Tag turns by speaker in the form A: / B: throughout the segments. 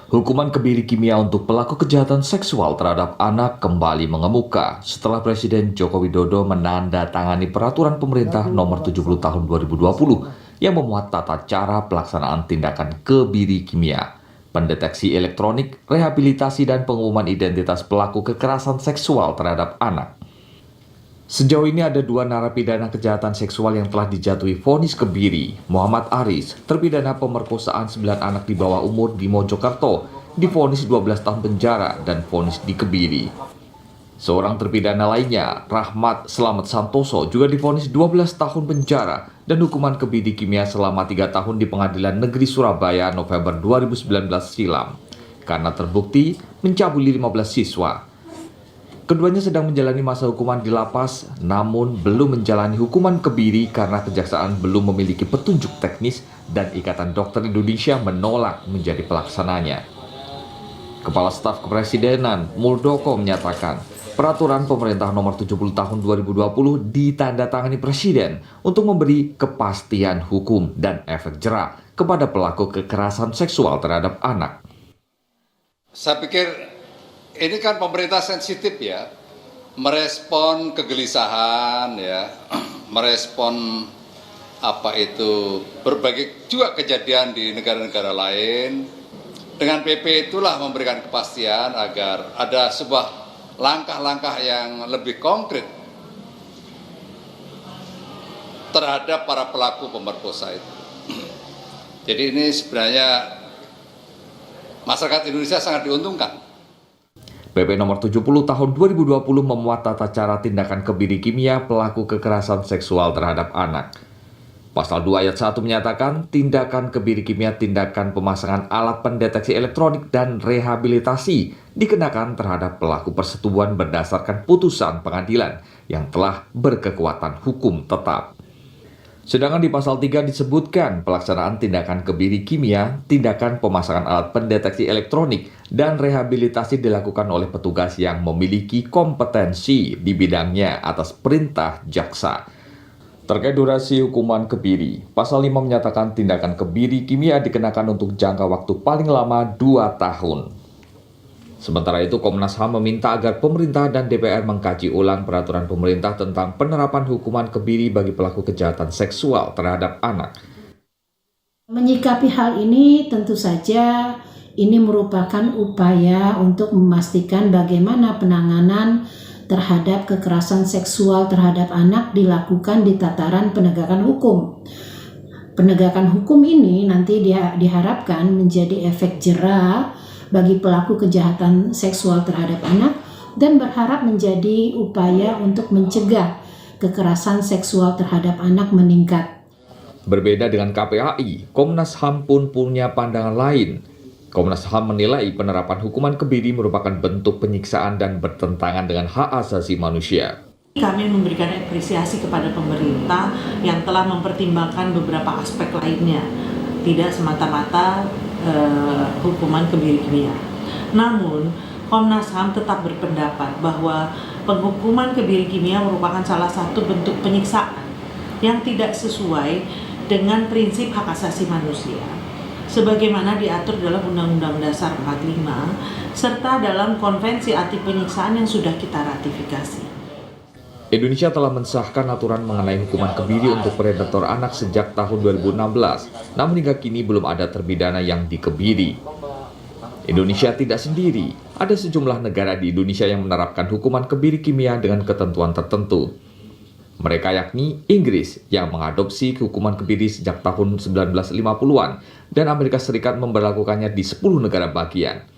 A: Hukuman kebiri kimia untuk pelaku kejahatan seksual terhadap anak kembali mengemuka setelah Presiden Joko Widodo menandatangani peraturan pemerintah nomor 70 tahun 2020 yang memuat tata cara pelaksanaan tindakan kebiri kimia, pendeteksi elektronik, rehabilitasi dan pengumuman identitas pelaku kekerasan seksual terhadap anak. Sejauh ini ada 2 narapidana kejahatan seksual yang telah dijatuhi vonis kebiri. Muhammad Aris, terpidana pemerkosaan 9 anak di bawah umur di Mojokerto, divonis 12 tahun penjara dan vonis dikebiri. Seorang terpidana lainnya, Rahmat Slamet Santoso, juga divonis 12 tahun penjara dan hukuman kebiri kimia selama 3 tahun di Pengadilan Negeri Surabaya November 2019 silam karena terbukti mencabuli 15 siswa. Keduanya sedang menjalani masa hukuman di lapas, namun belum menjalani hukuman kebiri karena kejaksaan belum memiliki petunjuk teknis dan Ikatan Dokter Indonesia menolak menjadi pelaksananya. Kepala Staf Kepresidenan Muldoko menyatakan, peraturan pemerintah nomor 70 tahun 2020 ditandatangani Presiden untuk memberi kepastian hukum dan efek jera kepada pelaku kekerasan seksual terhadap anak.
B: Saya pikir ini kan pemerintah sensitif ya, merespon kegelisahan ya, merespon berbagai juga kejadian di negara-negara lain. Dengan PP itulah memberikan kepastian agar ada sebuah langkah-langkah yang lebih konkret terhadap para pelaku pemerkosa itu. Jadi ini sebenarnya masyarakat Indonesia sangat diuntungkan.
A: PP nomor 70 tahun 2020 memuat tata cara tindakan kebiri kimia pelaku kekerasan seksual terhadap anak. Pasal 2 ayat 1 menyatakan tindakan kebiri kimia tindakan pemasangan alat pendeteksi elektronik dan rehabilitasi dikenakan terhadap pelaku persetubuhan berdasarkan putusan pengadilan yang telah berkekuatan hukum tetap. Sedangkan di pasal 3 disebutkan pelaksanaan tindakan kebiri kimia, tindakan pemasangan alat pendeteksi elektronik, dan rehabilitasi dilakukan oleh petugas yang memiliki kompetensi di bidangnya atas perintah jaksa. Terkait durasi hukuman kebiri, pasal 5 menyatakan tindakan kebiri kimia dikenakan untuk jangka waktu paling lama 2 tahun. Sementara itu, Komnas HAM meminta agar pemerintah dan DPR mengkaji ulang peraturan pemerintah tentang penerapan hukuman kebiri bagi pelaku kejahatan seksual terhadap anak.
C: Menyikapi hal ini tentu saja ini merupakan upaya untuk memastikan bagaimana penanganan terhadap kekerasan seksual terhadap anak dilakukan di tataran penegakan hukum. Penegakan hukum ini nanti diharapkan menjadi efek jera bagi pelaku kejahatan seksual terhadap anak dan berharap menjadi upaya untuk mencegah kekerasan seksual terhadap anak meningkat.
A: Berbeda dengan KPAI, Komnas HAM pun punya pandangan lain. Komnas HAM menilai penerapan hukuman kebiri merupakan bentuk penyiksaan dan bertentangan dengan hak asasi manusia.
D: Kami memberikan apresiasi kepada pemerintah yang telah mempertimbangkan beberapa aspek lainnya, tidak semata-mata hukuman kebiri kimia. Namun, Komnas HAM tetap berpendapat bahwa penghukuman kebiri kimia merupakan salah satu bentuk penyiksaan yang tidak sesuai dengan prinsip hak asasi manusia, sebagaimana diatur dalam Undang-Undang Dasar 45 serta dalam Konvensi Anti Penyiksaan yang sudah kita ratifikasi.
A: Indonesia telah mensahkan aturan mengenai hukuman kebiri untuk predator anak sejak tahun 2016, namun hingga kini belum ada terpidana yang dikebiri. Indonesia tidak sendiri, ada sejumlah negara di Indonesia yang menerapkan hukuman kebiri kimia dengan ketentuan tertentu. Mereka yakni Inggris yang mengadopsi hukuman kebiri sejak tahun 1950-an dan Amerika Serikat memberlakukannya di 10 negara bagian.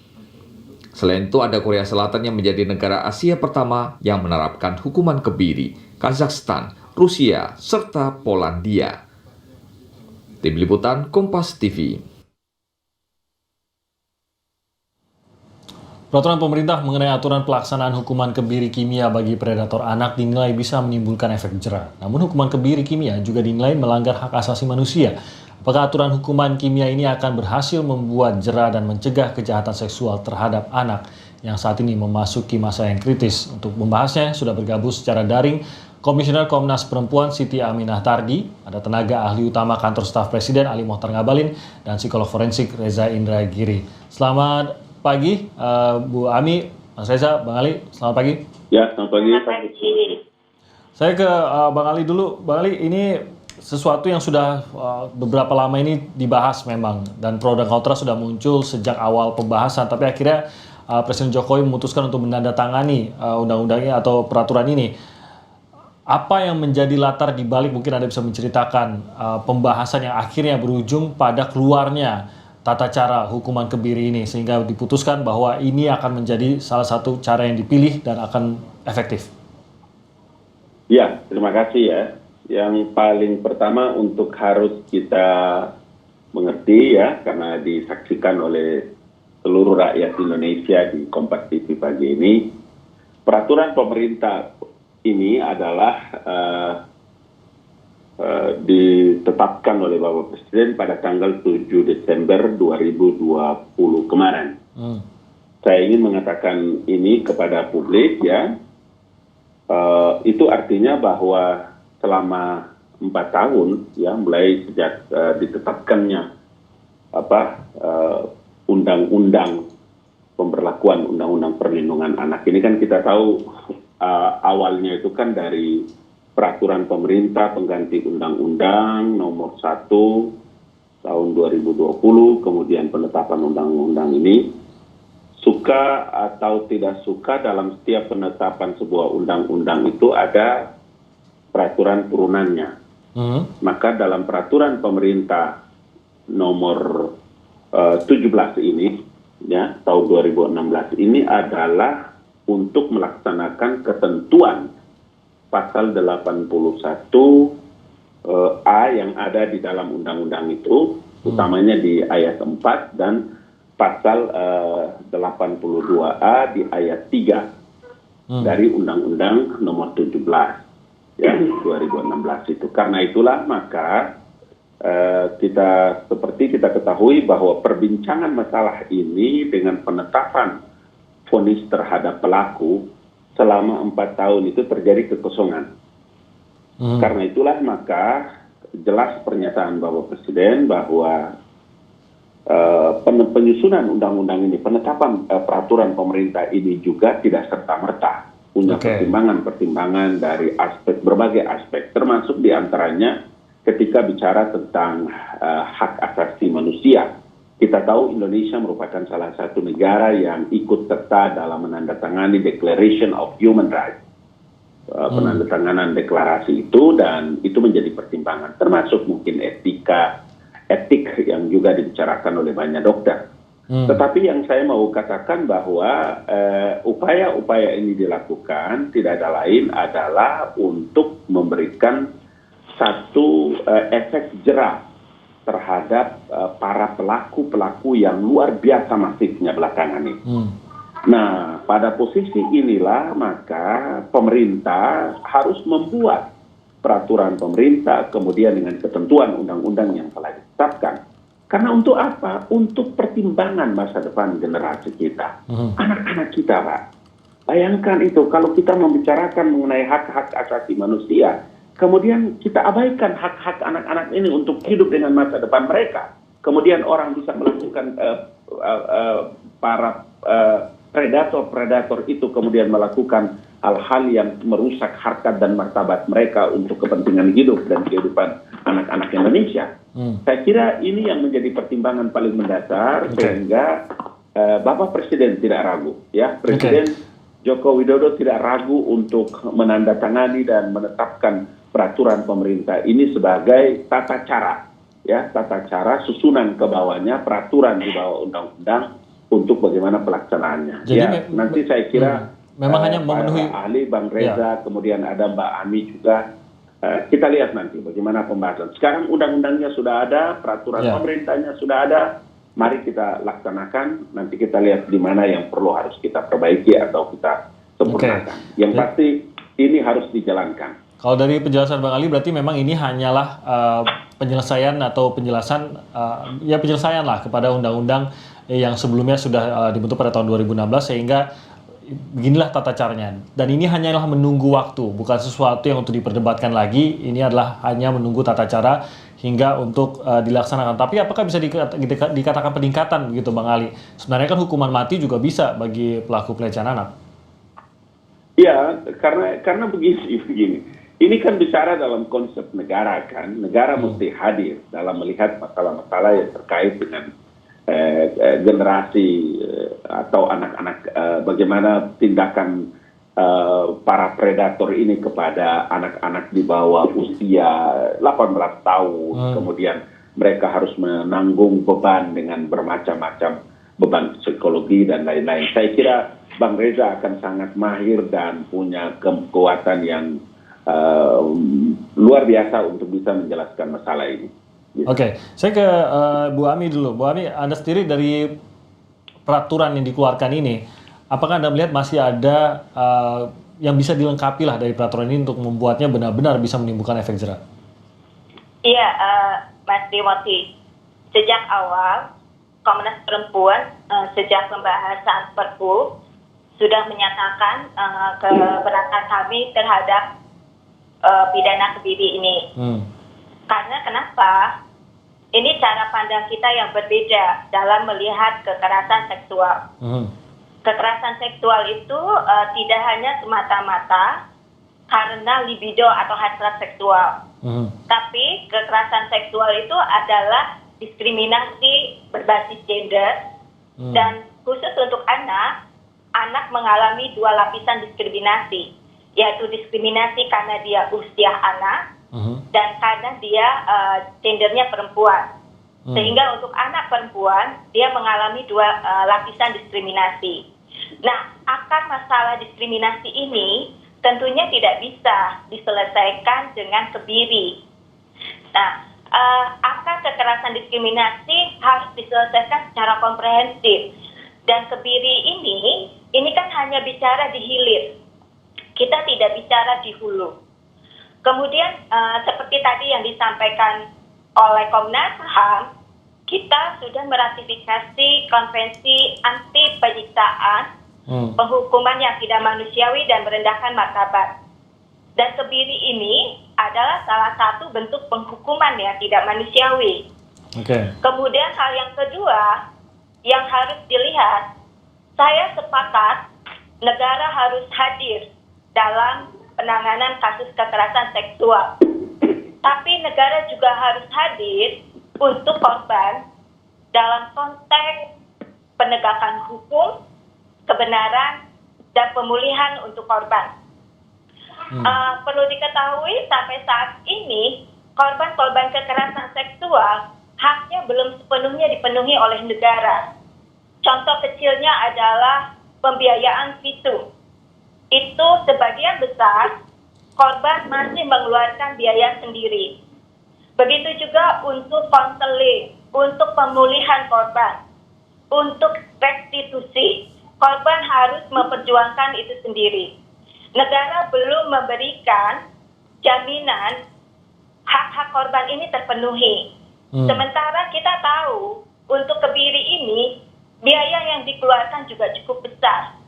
A: Selain itu ada Korea Selatan yang menjadi negara Asia pertama yang menerapkan hukuman kebiri, Kazakhstan, Rusia, serta Polandia. Tim Liputan Kompas TV.
E: Peraturan pemerintah mengenai aturan pelaksanaan hukuman kebiri kimia bagi predator anak dinilai bisa menimbulkan efek jera. Namun hukuman kebiri kimia juga dinilai melanggar hak asasi manusia. Apakah aturan hukuman kimia ini akan berhasil membuat jera dan mencegah kejahatan seksual terhadap anak yang saat ini memasuki masa yang kritis? Untuk membahasnya sudah bergabung secara daring Komisioner Komnas Perempuan Siti Aminah Tardi, ada tenaga ahli utama Kantor Staf Presiden Ali Mohtar Ngabalin, dan psikolog forensik Reza Indragiri. Selamat pagi, Bu Ami, Mas Reza, Bang Ali. Selamat pagi.
F: Ya, selamat pagi.
E: Saya ke Bang Ali dulu. Bang Ali, ini sesuatu yang sudah beberapa lama ini dibahas memang, dan pro dan kontra sudah muncul sejak awal pembahasan. Tapi akhirnya Presiden Jokowi memutuskan untuk menandatangani undang-undangnya atau peraturan ini. Apa yang menjadi latar di balik, mungkin Anda bisa menceritakan pembahasan yang akhirnya berujung pada keluarnya tata cara hukuman kebiri ini, sehingga diputuskan bahwa ini akan menjadi salah satu cara yang dipilih dan akan efektif.
F: Ya, terima kasih ya. Yang paling pertama untuk harus kita mengerti ya, karena disaksikan oleh seluruh rakyat Indonesia di Kompas TV pagi ini, peraturan pemerintah ini adalah ditetapkan oleh Bapak Presiden pada tanggal 7 Desember 2020 kemarin. Saya ingin mengatakan ini kepada publik ya, itu artinya bahwa selama 4 tahun ya, mulai sejak ditetapkannya undang-undang pemberlakuan undang-undang perlindungan anak ini, kan kita tahu awalnya itu kan dari peraturan pemerintah pengganti Undang-Undang Nomor 1 tahun 2020, kemudian penetapan undang-undang ini. Suka atau tidak suka, dalam setiap penetapan sebuah undang-undang itu ada peraturan turunannya. Maka dalam peraturan pemerintah Nomor 17 ini, ya, tahun 2016 ini adalah untuk melaksanakan ketentuan pasal 81 A yang ada di dalam undang-undang itu, utamanya di ayat 4 dan pasal 82 A di ayat 3 dari Undang-Undang Nomor 17 ya 2016 itu. Karena itulah maka seperti kita ketahui bahwa perbincangan masalah ini dengan penetapan vonis terhadap pelaku selama 4 tahun itu terjadi kekosongan. Karena itulah maka jelas pernyataan Bapak Presiden bahwa penyusunan undang-undang ini, penetapan peraturan pemerintah ini juga tidak serta-merta, punya pertimbangan-pertimbangan dari berbagai aspek, termasuk diantaranya ketika bicara tentang hak asasi manusia. Kita tahu Indonesia merupakan salah satu negara yang ikut serta dalam menandatangani Declaration of Human Rights, penandatanganan deklarasi itu, dan itu menjadi pertimbangan, termasuk mungkin etik yang juga dibicarakan oleh banyak dokter. Tetapi yang saya mau katakan bahwa upaya-upaya ini dilakukan tidak ada lain adalah untuk memberikan satu efek jerah terhadap para pelaku-pelaku yang luar biasa masifnya belakangan ini. Nah, pada posisi inilah maka pemerintah harus membuat peraturan pemerintah, kemudian dengan ketentuan undang-undang yang telah ditetapkan. Karena untuk apa? Untuk pertimbangan masa depan generasi kita. Anak-anak kita, Pak. Bayangkan itu, kalau kita membicarakan mengenai hak-hak asasi manusia, kemudian kita abaikan hak-hak anak-anak ini untuk hidup dengan masa depan mereka. Kemudian orang bisa melakukan para predator-predator itu kemudian melakukan hal-hal yang merusak harkat dan martabat mereka untuk kepentingan hidup dan kehidupan anak-anak Indonesia. Saya kira ini yang menjadi pertimbangan paling mendasar, sehingga Bapak Presiden tidak ragu, ya, Presiden Joko Widodo tidak ragu untuk menandatangani dan menetapkan peraturan pemerintah ini sebagai tata cara, ya, tata cara susunan ke bawahnya, peraturan di bawah undang-undang untuk bagaimana pelaksanaannya.
E: Jadi
F: ya, nanti saya kira
E: memang hanya memenuhi
F: ahli Bang Reza, kemudian ada Mbak Ami juga. Kita lihat nanti bagaimana pembahasan. Sekarang undang-undangnya sudah ada, peraturan pemerintahnya sudah ada. Mari kita laksanakan. Nanti kita lihat di mana yang perlu harus kita perbaiki atau kita sempurnakan. Yang pasti ini harus dijalankan.
E: Kalau dari penjelasan Bang Ali, berarti memang ini hanyalah penyelesaian atau penjelasan, penyelesaian lah kepada undang-undang yang sebelumnya sudah dibentuk pada tahun 2016, sehingga beginilah tata caranya. Dan ini hanyalah menunggu waktu, bukan sesuatu yang untuk diperdebatkan lagi. Ini adalah hanya menunggu tata cara hingga untuk dilaksanakan. Tapi apakah bisa dikatakan peningkatan begitu Bang Ali? Sebenarnya kan hukuman mati juga bisa bagi pelaku pelecehan anak.
F: Iya, karena begini. Ini kan bicara dalam konsep negara kan. Negara mesti hadir dalam melihat masalah-masalah yang terkait dengan generasi atau anak-anak, bagaimana tindakan para predator ini kepada anak-anak di bawah usia 18 tahun. Kemudian mereka harus menanggung beban dengan bermacam-macam beban psikologi dan lain-lain. Saya kira Bang Reza akan sangat mahir dan punya kekuatan yang luar biasa untuk bisa menjelaskan masalah ini.
E: Oke, saya ke Bu Ami dulu. Bu Ami, Anda sendiri dari peraturan yang dikeluarkan ini, apakah Anda melihat masih ada yang bisa dilengkapi lah dari peraturan ini untuk membuatnya benar-benar bisa menimbulkan efek jera?
G: Iya, Mas Timothy. Sejak awal, Komnas Perempuan sejak pembahasan Perpu sudah menyatakan keberatan kami terhadap pidana kebiri ini. Karena kenapa? Ini cara pandang kita yang berbeda dalam melihat kekerasan seksual. Kekerasan seksual itu tidak hanya semata-mata karena libido atau hasrat seksual. Tapi kekerasan seksual itu adalah diskriminasi berbasis gender. Dan khusus untuk anak mengalami 2 lapisan diskriminasi, yaitu diskriminasi karena dia usia anak, dan karena dia gendernya perempuan. Sehingga untuk anak perempuan, dia mengalami 2 lapisan diskriminasi. Nah, akar masalah diskriminasi ini tentunya tidak bisa diselesaikan dengan kebiri. Nah, akar kekerasan diskriminasi harus diselesaikan secara komprehensif. Dan kebiri ini kan hanya bicara di hilir. Kita tidak bicara di hulu. Kemudian seperti tadi yang disampaikan oleh Komnas HAM, kita sudah meratifikasi konvensi anti penyiksaan, penghukuman yang tidak manusiawi dan merendahkan martabat. Dan kebiri ini adalah salah satu bentuk penghukuman yang tidak manusiawi. Kemudian hal yang kedua yang harus dilihat, saya sepakat negara harus hadir dalam penanganan kasus kekerasan seksual. Tapi negara juga harus hadir untuk korban dalam konteks penegakan hukum, kebenaran, dan pemulihan untuk korban. Perlu diketahui sampai saat ini korban-korban kekerasan seksual haknya belum sepenuhnya dipenuhi oleh negara. Contoh kecilnya adalah pembiayaan visum. Itu sebagian besar korban masih mengeluarkan biaya sendiri. Begitu juga untuk konseling, untuk pemulihan korban, untuk restitusi, korban harus memperjuangkan itu sendiri. Negara belum memberikan jaminan hak-hak korban ini terpenuhi. Sementara kita tahu untuk kebiri ini biaya yang dikeluarkan juga cukup besar.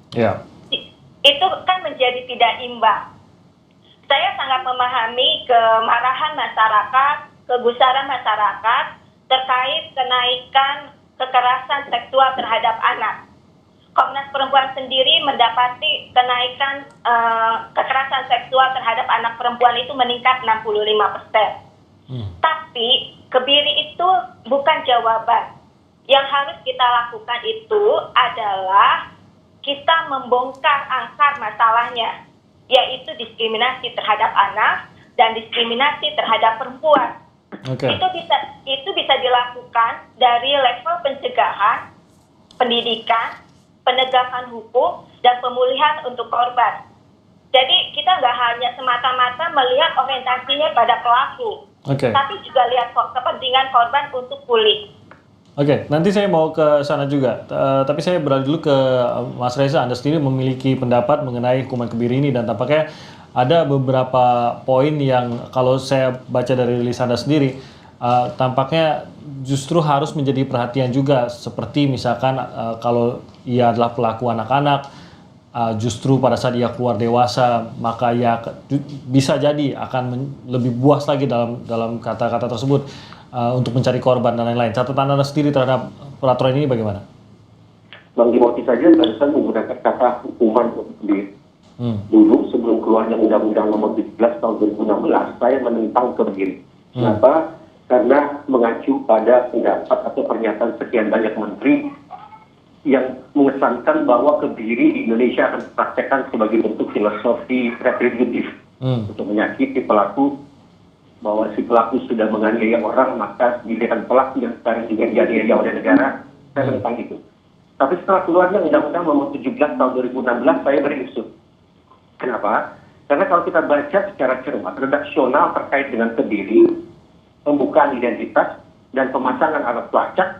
G: Itu kan menjadi tidak imbang. Saya sangat memahami kemarahan masyarakat, kegusaran masyarakat terkait kenaikan kekerasan seksual terhadap anak. Komnas Perempuan sendiri mendapati kenaikan kekerasan seksual terhadap anak perempuan itu meningkat 65%. Tapi kebiri itu bukan jawaban. Yang harus kita lakukan itu adalah kita membongkar akar masalahnya, yaitu diskriminasi terhadap anak dan diskriminasi terhadap perempuan. Itu bisa dilakukan dari level pencegahan, pendidikan, penegakan hukum, dan pemulihan untuk korban. Jadi kita nggak hanya semata-mata melihat orientasinya pada pelaku, tapi juga lihat kepentingan korban untuk pulih.
E: Nanti saya mau ke sana juga. Tapi saya beralih dulu ke Mas Reza. Anda sendiri memiliki pendapat mengenai hukuman kebiri ini dan tampaknya ada beberapa poin yang kalau saya baca dari rilis Anda sendiri, tampaknya justru harus menjadi perhatian juga. Seperti misalkan kalau ia adalah pelaku anak-anak, justru pada saat ia keluar dewasa maka ia bisa jadi akan lebih buas lagi dalam kata-kata tersebut untuk mencari korban dan lain-lain. Catatan Anda sendiri terhadap peraturan ini bagaimana?
H: Bang Timothy saja barusan menggunakan kata hukuman untuk sendiri. Dulu sebelum keluarnya Undang-Undang Nomor 17 Tahun 2016, saya menentang kebiri. Kenapa? Karena mengacu pada pendapat atau pernyataan sekian banyak menteri yang mengesankan bahwa kebiri di Indonesia akan dipraktekkan sebagai bentuk filosofi retributif untuk menyakiti pelaku, bahwa si pelaku sudah menganiaya orang, maka giliran pelaku yang sekarang juga dianiaya oleh negara. Saya menentang itu. Tapi setelah keluarnya Undang-Undang Nomor 17 Tahun 2016, saya berisu. Kenapa? Karena kalau kita baca secara cermat, redaksional terkait dengan kebiri, pembukaan identitas, dan pemasangan alat pelacak,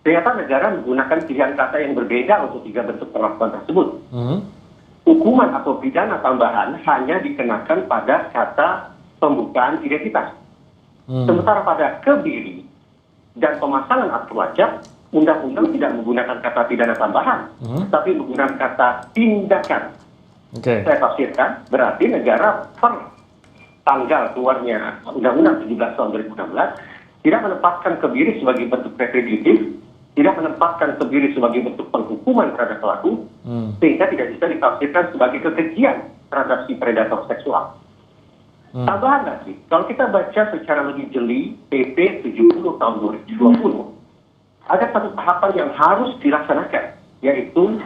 H: ternyata negara menggunakan pilihan kata yang berbeda untuk 3 bentuk perlakuan tersebut. Hukuman atau pidana tambahan hanya dikenakan pada kata pembukaan identitas. Sementara pada kebiri dan pemasangan alat pelacak, undang-undang tidak menggunakan kata pidana tambahan, tapi menggunakan kata tindakan. Saya tafsirkan, berarti negara per tanggal keluarnya Undang-Undang 17 tahun 2016 tidak menempatkan kebiri sebagai bentuk retributif, tidak menempatkan kebiri sebagai bentuk penghukuman terhadap pelaku, sehingga tidak bisa ditafsirkan sebagai kekejian terhadap si predator seksual. Tambahan lagi, kalau kita baca secara lebih jeli PP 70 tahun 2020, ada satu tahapan yang harus dilaksanakan, yaitu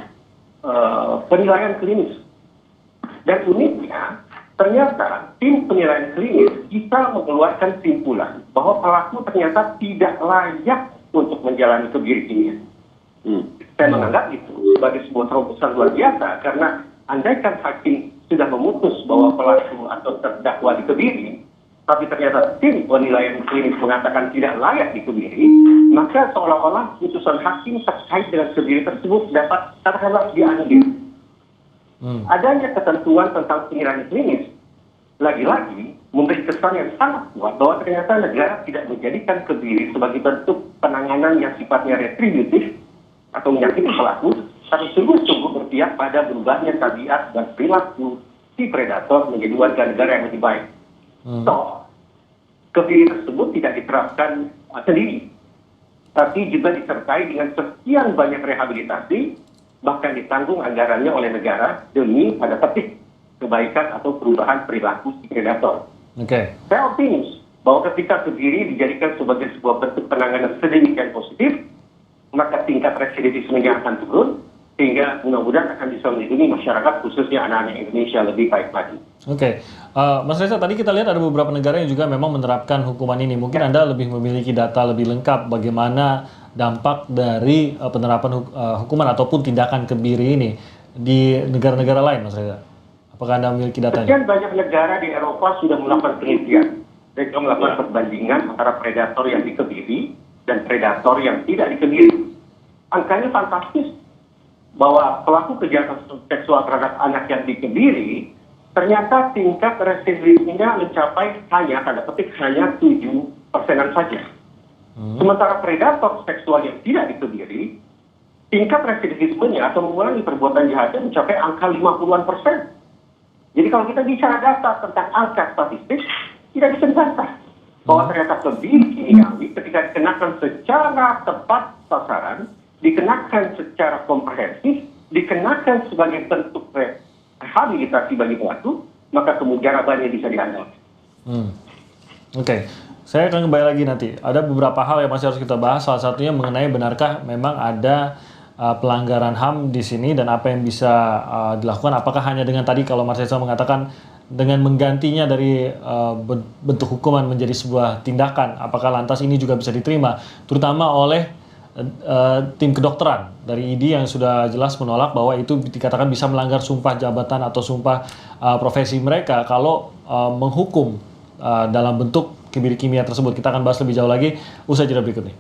H: penilaian klinis. Dan uniknya, ternyata tim penilaian klinis bisa mengeluarkan kesimpulan bahwa pelaku ternyata tidak layak untuk menjalani kebiri kimia. Saya menganggap itu sebagai sebuah terobosan luar biasa, karena andaikan hakim sudah memutus bahwa pelaku atau terdakwa dikebiri, tapi ternyata tim penilaian klinis mengatakan tidak layak dikebiri, maka seolah-olah putusan hakim terkait dengan kebiri tersebut dapat katakanlah dianulir. Adanya ketentuan tentang penilaian klinis lagi-lagi memberi kesan yang sangat kuat bahwa ternyata negara tidak menjadikan kebiri sebagai bentuk penanganan yang sifatnya retributif atau menyakiti pelaku, tapi sungguh-sungguh berpihak pada berubahnya tabiat dan perilaku si predator menjadi warga negara yang lebih baik. Kebiri tersebut tidak diterapkan sendiri, tapi juga disertai dengan sekian banyak rehabilitasi, bahkan ditanggung anggarannya oleh negara demi pada petik kebaikan atau perubahan perilaku si predator. Saya optimis bahwa ketika kebiri dijadikan sebagai sebuah bentuk penanganan sedemikian positif, maka tingkat residivismenya akan turun, sehingga mudah-mudahan akan bisa melindungi masyarakat, khususnya anak-anak Indonesia lebih baik lagi.
E: Mas Reza, tadi kita lihat ada beberapa negara yang juga memang menerapkan hukuman ini. Mungkin Anda lebih memiliki data lebih lengkap bagaimana dampak dari penerapan hukuman ataupun tindakan kebiri ini di negara-negara lain, Mas Reza. Apakah Anda memiliki datanya?
H: Sekian banyak negara di Eropa sudah melakukan penelitian. Mereka melakukan perbandingan antara predator yang dikebiri dan predator yang tidak dikebiri. Angkanya fantastis, bahwa pelaku kejahatan seksual terhadap anak yang dikebiri ternyata tingkat residivismenya mencapai hanya 7% saja. Sementara predator seksual yang tidak dikebiri, tingkat residivismenya atau mengulangi perbuatan jahatnya mencapai angka 50-an%. Jadi kalau kita bicara data tentang angka statistik, tidak bisa dibantah bahwa ternyata kebiri kimiawi ketika dikenakan secara tepat sasaran, dikenakan secara komprehensif, dikenakan sebagai bentuk rehabilitasi bagi pelaku, maka kemudaratan bisa diandalkan.
E: Saya akan kembali lagi nanti. Ada beberapa hal yang masih harus kita bahas. Salah satunya mengenai benarkah memang ada pelanggaran HAM di sini dan apa yang bisa dilakukan. Apakah hanya dengan tadi kalau Mas Reza mengatakan dengan menggantinya dari bentuk hukuman menjadi sebuah tindakan, apakah lantas ini juga bisa diterima, terutama oleh tim kedokteran dari ID yang sudah jelas menolak bahwa itu dikatakan bisa melanggar sumpah jabatan atau sumpah profesi mereka kalau menghukum dalam bentuk kebiri kimia tersebut. Kita akan bahas lebih jauh lagi usai jeda berikut ini.